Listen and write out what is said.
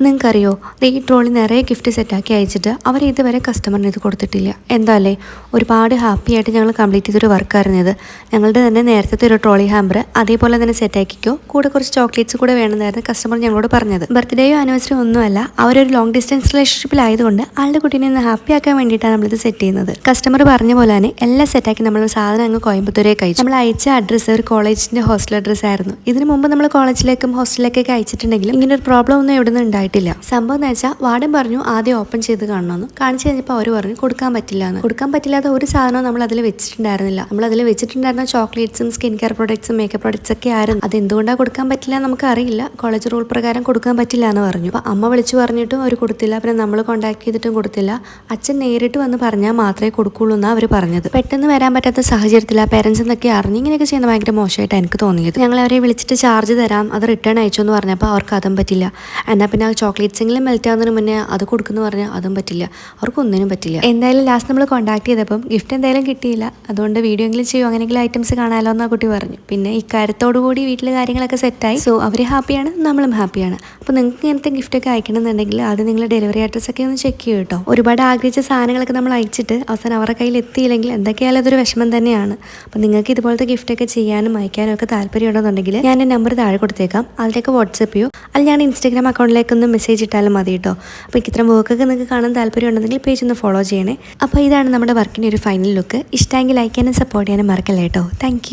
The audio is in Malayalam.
നിങ്ങൾക്കറിയോ ഈ ട്രോളി നിറയെ ഗിഫ്റ്റ് സെറ്റാക്കി അയച്ചിട്ട് അവർ ഇതുവരെ കസ്റ്റമറിന് ഇത് കൊടുത്തിട്ടില്ല. എന്താല്ലേ ഒരുപാട് ഹാപ്പി ആയിട്ട് ഞങ്ങൾ കംപ്ലീറ്റ് ചെയ്തൊരു വർക്കായിരുന്നു ഇത്. ഞങ്ങളുടെ തന്നെ നേരത്തെ ഒരു ട്രോളി ഹാമ്പർ അതേപോലെ തന്നെ സെറ്റാക്കിക്കോ, കൂടെ കുറച്ച് ചോക്ലേറ്റ്സ് കൂടെ വേണമെന്നായിരുന്നു കസ്റ്റമർ ഞങ്ങളോട് പറഞ്ഞത്. ബർത്ത്ഡേയോ ആനിവേഴ്സറിയോ ഒന്നുമല്ല, അവരൊരു ലോങ് ഡിസ്റ്റൻസ് റിലേഷൻഷിപ്പിലായതുകൊണ്ട് ആളുടെ കുട്ടീനെ ഒന്ന് ഹാപ്പി ആക്കാൻ വേണ്ടിയിട്ടാണ് നമ്മളിത് സെറ്റ് ചെയ്യുന്നത്. കസ്റ്റമർ പറഞ്ഞ പോലെ തന്നെ എല്ലാം സെറ്റാക്കി നമ്മൾ സാധനം അങ്ങ് കോയമ്പത്തൂരേക്ക് അയച്ചു. നമ്മൾ അയച്ച അഡ്രസ്സ് ഒരു കോളേജിന്റെ ഹോസ്റ്റൽ അഡ്രസ്സ് ആയിരുന്നു. ഇതിന് മുമ്പ് നമ്മൾ കോളേജിലേക്കും ഹോസ്റ്റലിലേക്കൊക്കെ അയച്ചിട്ടുണ്ടെങ്കിലും ഇങ്ങനെ ഒരു പ്രോബ്ലം ഒന്നും എവിടെ നിന്ന് ഉണ്ടായിട്ടില്ല. സംഭവം എന്ന് വെച്ചാൽ വാർഡൻ പറഞ്ഞു ആദ്യം ഓപ്പൺ ചെയ്ത് കാണണമെന്ന്. കാണിച്ചു കഴിഞ്ഞപ്പോൾ അവർ പറഞ്ഞു കൊടുക്കാൻ പറ്റില്ല എന്ന്. കൊടുക്കാൻ പറ്റില്ലാത്ത ഒരു സാധനവും നമ്മൾ അതിൽ വെച്ചിട്ടുണ്ടായിരുന്നില്ല. നമ്മൾ അതിൽ വെച്ചിട്ടുണ്ടായിരുന്ന ചോക്ലേറ്റ്സും സ്കിൻ കെയർ പ്രോഡക്ട്സും മേക്കപ്പ് പ്രോഡക്ട്സ് ഒക്കെ ആയിരുന്നു. അത് എന്തുകൊണ്ടാണ് കൊടുക്കാൻ പറ്റില്ല നമുക്ക് അറിയില്ല. കോളേജ് റൂൾ പ്രകാരം കൊടുക്കാൻ പറ്റില്ല എന്ന് പറഞ്ഞു. അപ്പോൾ അമ്മ വിളിച്ചു പറഞ്ഞിട്ടും അവർ കൊടുത്തില്ല. പിന്നെ നമ്മൾ കോൺടാക്ട് ചെയ്തിട്ടും കൊടുത്തില്ല. അച്ഛൻ നേരിട്ട് വന്ന് പറഞ്ഞാൽ മാത്രമേ കൊടുക്കുള്ളൂ എന്നാണ് അവർ പറഞ്ഞത്. പെട്ടെന്ന് വരാൻ പറ്റാത്ത സാഹചര്യത്തിൽ ആ പേരൻസ് എന്നൊക്കെ അറിഞ്ഞ് ഇങ്ങനെയൊക്കെ ചെയ്യുന്നത് ഭയങ്കര മോശമായിട്ടാണ് എനിക്ക് തോന്നിയത്. ഞങ്ങൾ അവരെ വിളിച്ചിട്ട് ചാർജ് തരാം, അത് റിട്ടേൺ അയച്ചു എന്ന് പറഞ്ഞപ്പോൾ അവർക്ക് അതും പറ്റില്ല. എന്നാൽ പിന്നെ ആ ചോക്ലേറ്റ്സെങ്കിലും മെൽറ്റ് ആവുന്നതിന് മുന്നേ അത് കൊടുക്കുന്നു പറഞ്ഞാൽ അതും പറ്റില്ല. അവർക്ക് ഒന്നിനും പറ്റില്ല. എന്തായാലും ലാസ്റ്റ് നമ്മൾ കോൺടാക്ട് ചെയ്തപ്പം ഗിഫ്റ്റ് എന്തായാലും കിട്ടിയില്ല. അതുകൊണ്ട് വീഡിയോ എങ്കിലും ചെയ്യും, അങ്ങനെയെങ്കിലും ഐറ്റംസ് കാണാമല്ലോ എന്നാ കുട്ടി പറഞ്ഞു. പിന്നെ ഇക്കാര്യത്തോടു കൂടി വീട്ടിലെ കാര്യങ്ങളൊക്കെ സെറ്റായി. സോ അവർ ഹാപ്പിയാണ്, നമ്മളും ഹാപ്പിയാണ്. അപ്പോൾ നിങ്ങൾക്ക് ഇങ്ങനത്തെ ഗിഫ്റ്റൊക്കെ അയക്കണമെന്നുണ്ടെങ്കിൽ ആദ്യം നിങ്ങൾ ഡെലിവറി അഡ്രസ്സ് ഒക്കെ ഒന്ന് ചെക്ക് ചെയ്യും കേട്ടോ. ഒരുപാട് ആഗ്രഹിച്ച സാധനങ്ങളൊക്കെ നമ്മൾ അയച്ചിട്ട് അവസാനം അവരുടെ കയ്യിൽ എത്തിയില്ലെങ്കിൽ എന്തൊക്കെയായാലും അതൊരു വിഷമം തന്നെയാണ്. അപ്പോൾ നിങ്ങൾക്ക് ഇതുപോലത്തെ ഗിഫ്റ്റൊക്കെ ചെയ്യാനും അയക്കാനും ഒക്കെ താല്പര്യം ഉണ്ടെന്നുണ്ടെങ്കിൽ ഞാൻ എൻ്റെ നമ്പർ താഴെ കൊടുത്തേക്കാം. അതിലേക്ക് വാട്സപ്പ് ചെയ്യോ, അല്ലെങ്കിൽ ഞാൻ ഇൻസ്റ്റാഗ്രാം അക്കൗണ്ടിലേക്കൊന്ന് മെസ്സേജ് ഇട്ടാലും മതി കേട്ടോ. അപ്പോൾ ഇത്രയും വർക്കൊക്കെ നിങ്ങൾക്ക് കാണാൻ താല്പര്യം ഉണ്ടെങ്കിൽ പേജ് ഒന്ന് ഫോളോ ചെയ്യണേ. അപ്പോൾ ഇതാണ് നമ്മുടെ വർക്കിൻ്റെ ഒരു ഫൈനൽ ലുക്ക്. ഇഷ്ടമെങ്കിൽ ലൈക്ക് ചെയ്യാനും സപ്പോർട്ട് ചെയ്യാനും മറക്കല്ലേ കേട്ടോ. താങ്ക്